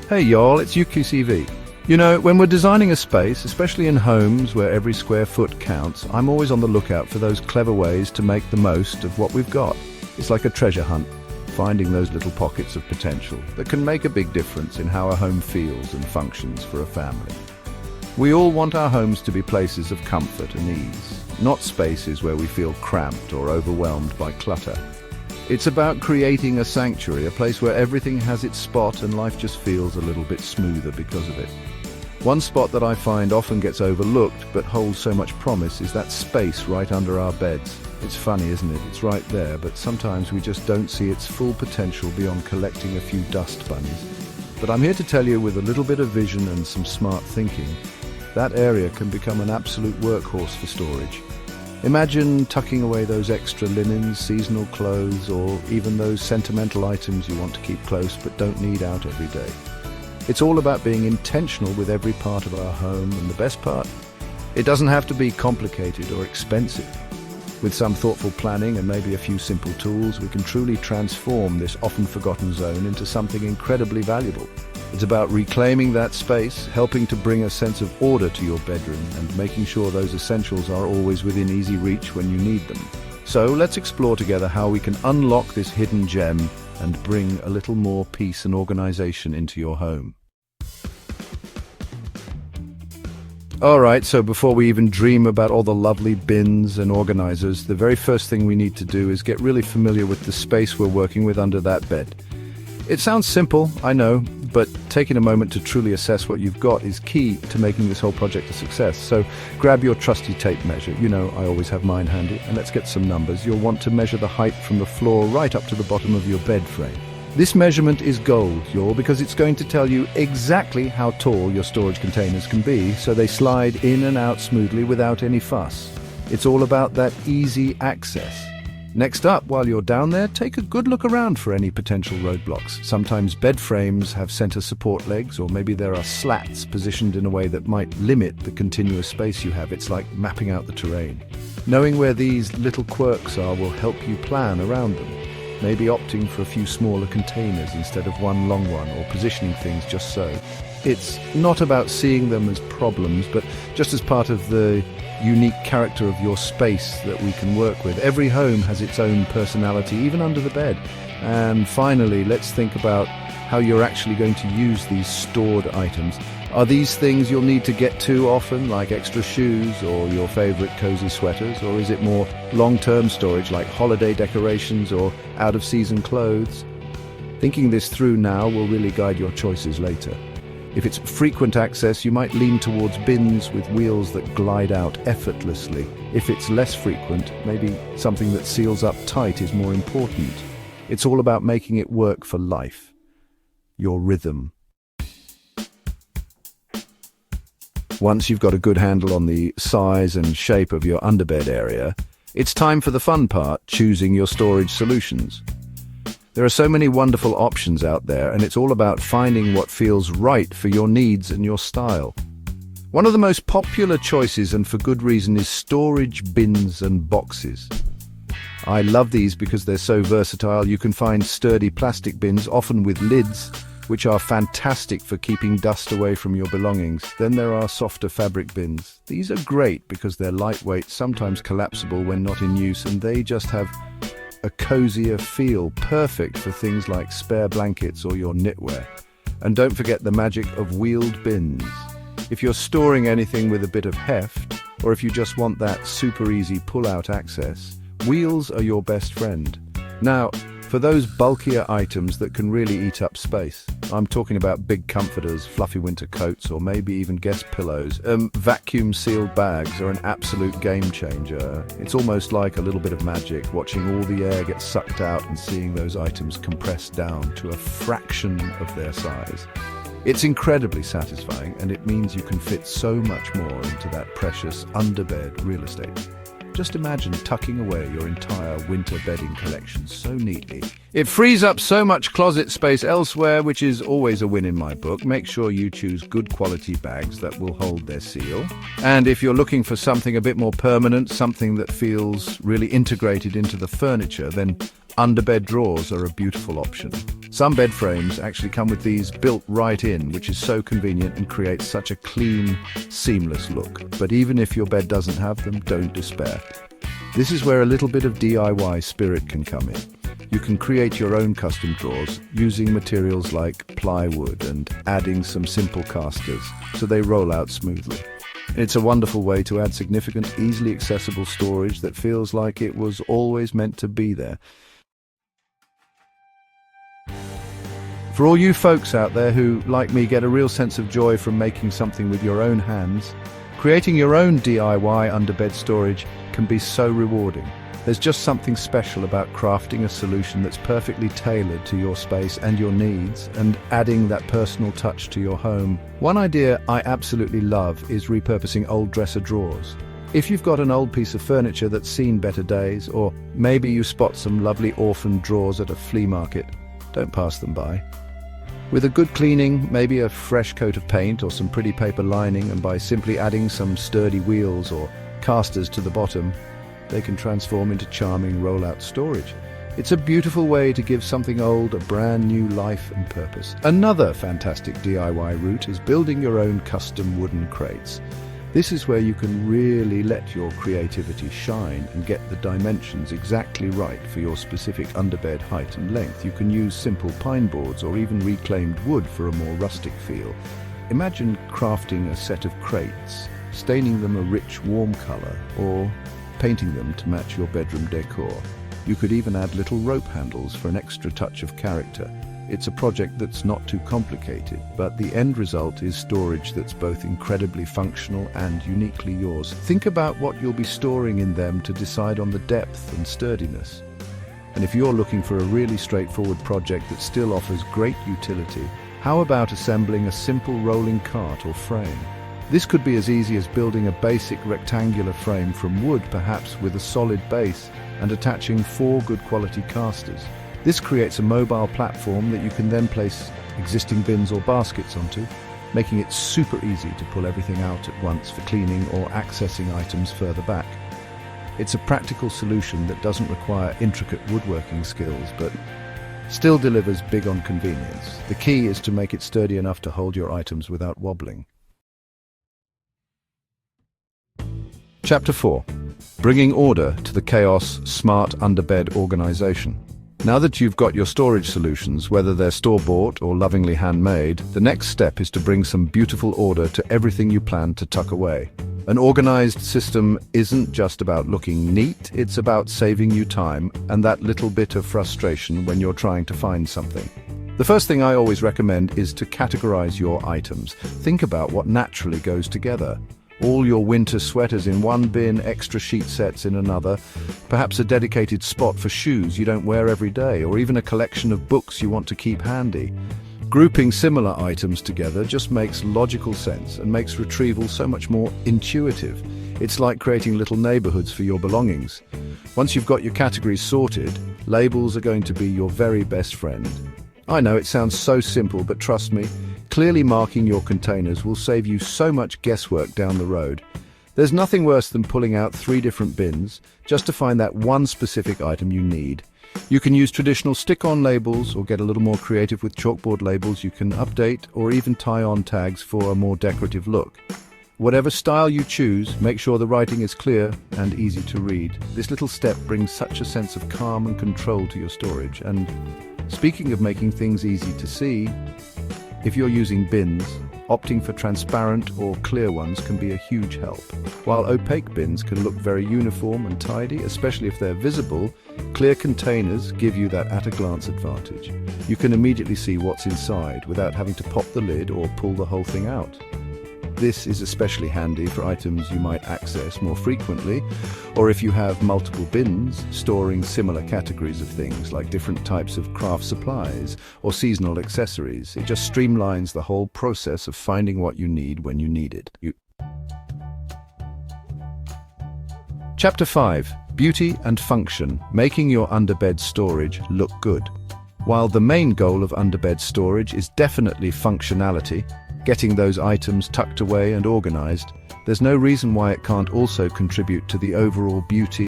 Hey y'all, it's UQCV. You know, when we're designing a space, especially in homes where every square foot counts, I'm always on the lookout for those clever ways to make the most of what we've got. It's like a treasure hunt, finding those little pockets of potential that can make a big difference in how a home feels and functions for a family. We all want our homes to be places of comfort and ease, not spaces where we feel cramped or overwhelmed by clutter. It's about creating a sanctuary, a place where everything has its spot and life just feels a little bit smoother because of it. One spot that I find often gets overlooked but holds so much promise is that space right under our beds. It's funny, isn't it? It's right there, but sometimes we just don't see its full potential beyond collecting a few dust bunnies. But I'm here to tell you, with a little bit of vision and some smart thinking, that area can become an absolute workhorse for storage. Imagine tucking away those extra linens, seasonal clothes, or even those sentimental items you want to keep close but don't need out every day. It's all about being intentional with every part of our home, and the best part? It doesn't have to be complicated or expensive. With some thoughtful planning and maybe a few simple tools, we can truly transform this often forgotten zone into something incredibly valuable. It's about reclaiming that space, helping to bring a sense of order to your bedroom, and making sure those essentials are always within easy reach when you need them. So let's explore together how we can unlock this hidden gem and bring a little more peace and organization into your home. Alright, so before we even dream about all the lovely bins and organizers, the very first thing we need to do is get really familiar with the space we're working with under that bed. It sounds simple, I know, but taking a moment to truly assess what you've got is key to making this whole project a success. So grab your trusty tape measure. You know, I always have mine handy, and let's get some numbers. You'll want to measure the height from the floor right up to the bottom of your bed frame. This measurement is gold, y'all, because it's going to tell you exactly how tall your storage containers can be, so they slide in and out smoothly without any fuss. It's all about that easy access. Next up, while you're down there, take a good look around for any potential roadblocks. Sometimes bed frames have center support legs, or maybe there are slats positioned in a way that might limit the continuous space you have. It's like mapping out the terrain. Knowing where these little quirks are will help you plan around them. Maybe opting for a few smaller containers instead of one long one, or positioning things just so. It's not about seeing them as problems, but just as part of the unique character of your space that we can work with. Every home has its own personality, even under the bed. And finally, let's think about how you're actually going to use these stored items. Are these things you'll need to get to often, like extra shoes or your favorite cozy sweaters? Or is it more long-term storage, like holiday decorations or out-of-season clothes? Thinking this through now will really guide your choices later. If it's frequent access, you might lean towards bins with wheels that glide out effortlessly. If it's less frequent, maybe something that seals up tight is more important. It's all about making it work for life. Your rhythm. Once you've got a good handle on the size and shape of your underbed area, it's time for the fun part, choosing your storage solutions. There are so many wonderful options out there, and it's all about finding what feels right for your needs and your style. One of the most popular choices, and for good reason, is storage bins and boxes. I love these because they're so versatile. You can find sturdy plastic bins, often with lids, which are fantastic for keeping dust away from your belongings. Then there are softer fabric bins. These are great because they're lightweight, sometimes collapsible when not in use, and they just have a cozier feel, perfect for things like spare blankets or your knitwear. And don't forget the magic of wheeled bins. If you're storing anything with a bit of heft, or if you just want that super easy pull-out access, wheels are your best friend. Now, for those bulkier items that can really eat up space, I'm talking about big comforters, fluffy winter coats, or maybe even guest pillows. Vacuum-sealed bags are an absolute game changer. It's almost like a little bit of magic, watching all the air get sucked out and seeing those items compressed down to a fraction of their size. It's incredibly satisfying, and it means you can fit so much more into that precious underbed real estate. Just imagine tucking away your entire winter bedding collection so neatly. It frees up so much closet space elsewhere, which is always a win in my book. Make sure you choose good quality bags that will hold their seal. And if you're looking for something a bit more permanent, something that feels really integrated into the furniture, then Underbed drawers are a beautiful option. Some bed frames actually come with these built right in, which is so convenient and creates such a clean, seamless look. But even if your bed doesn't have them, don't despair. This is where a little bit of DIY spirit can come in. You can create your own custom drawers using materials like plywood and adding some simple casters so they roll out smoothly. It's a wonderful way to add significant, easily accessible storage that feels like it was always meant to be there. For all you folks out there who, like me, get a real sense of joy from making something with your own hands, creating your own DIY underbed storage can be so rewarding. There's just something special about crafting a solution that's perfectly tailored to your space and your needs and adding that personal touch to your home. One idea I absolutely love is repurposing old dresser drawers. If you've got an old piece of furniture that's seen better days, or maybe you spot some lovely orphan drawers at a flea market, don't pass them by. With a good cleaning, maybe a fresh coat of paint or some pretty paper lining, and by simply adding some sturdy wheels or casters to the bottom, they can transform into charming roll-out storage. It's a beautiful way to give something old a brand new life and purpose. Another fantastic DIY route is building your own custom wooden crates. This is where you can really let your creativity shine and get the dimensions exactly right for your specific underbed height and length. You can use simple pine boards or even reclaimed wood for a more rustic feel. Imagine crafting a set of crates, staining them a rich, warm color, or painting them to match your bedroom decor. You could even add little rope handles for an extra touch of character. It's a project that's not too complicated, but the end result is storage that's both incredibly functional and uniquely yours. Think about what you'll be storing in them to decide on the depth and sturdiness. And if you're looking for a really straightforward project that still offers great utility, how about assembling a simple rolling cart or frame? This could be as easy as building a basic rectangular frame from wood, perhaps with a solid base, and attaching 4 good quality casters. This creates a mobile platform that you can then place existing bins or baskets onto, making it super easy to pull everything out at once for cleaning or accessing items further back. It's a practical solution that doesn't require intricate woodworking skills, but still delivers big on convenience. The key is to make it sturdy enough to hold your items without wobbling. Chapter 4. Bringing order to the chaos, smart underbed organization. Now that you've got your storage solutions, whether they're store-bought or lovingly handmade, the next step is to bring some beautiful order to everything you plan to tuck away. An organized system isn't just about looking neat, it's about saving you time and that little bit of frustration when you're trying to find something. The first thing I always recommend is to categorize your items. Think about what naturally goes together. All your winter sweaters in one bin, extra sheet sets in another, perhaps a dedicated spot for shoes you don't wear every day, or even a collection of books you want to keep handy. Grouping similar items together just makes logical sense and makes retrieval so much more intuitive. It's like creating little neighborhoods for your belongings. Once you've got your categories sorted, labels are going to be your very best friend. I know it sounds so simple, but trust me, clearly marking your containers will save you so much guesswork down the road. There's nothing worse than pulling out 3 different bins just to find that one specific item you need. You can use traditional stick-on labels or get a little more creative with chalkboard labels. You can update or even tie on tags for a more decorative look. Whatever style you choose, make sure the writing is clear and easy to read. This little step brings such a sense of calm and control to your storage. And speaking of making things easy to see, if you're using bins, opting for transparent or clear ones can be a huge help. While opaque bins can look very uniform and tidy, especially if they're visible, clear containers give you that at-a-glance advantage. You can immediately see what's inside without having to pop the lid or pull the whole thing out. This is especially handy for items you might access more frequently, or if you have multiple bins storing similar categories of things like different types of craft supplies or seasonal accessories. It just streamlines the whole process of finding what you need when you need it. Chapter 5. Beauty and function, making your underbed storage look good. While the main goal of underbed storage is definitely functionality, getting those items tucked away and organized, there's no reason why it can't also contribute to the overall beauty